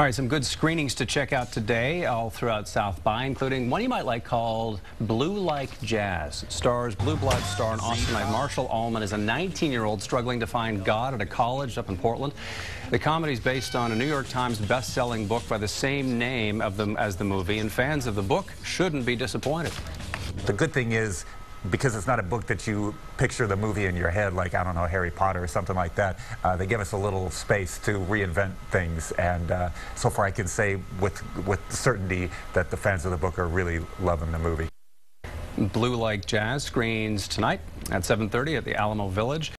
All right, some good screenings to check out today all throughout South by, including one you might like called Blue Like Jazz. It stars Blue Blood star and Austinite Marshall Allman is a 19-year-old struggling to find God at a college up in Portland. The comedy is based on a New York Times best-selling book by the same name as the movie, and fans of the book shouldn't be disappointed. The good thing is, because it's not a book that you picture the movie in your head like, I don't know, Harry Potter or something like that, they give us a little space to reinvent things, and so far I can say with certainty that the fans of the book are really loving the movie. Blue Like Jazz screens tonight at 7:30 at the Alamo Village.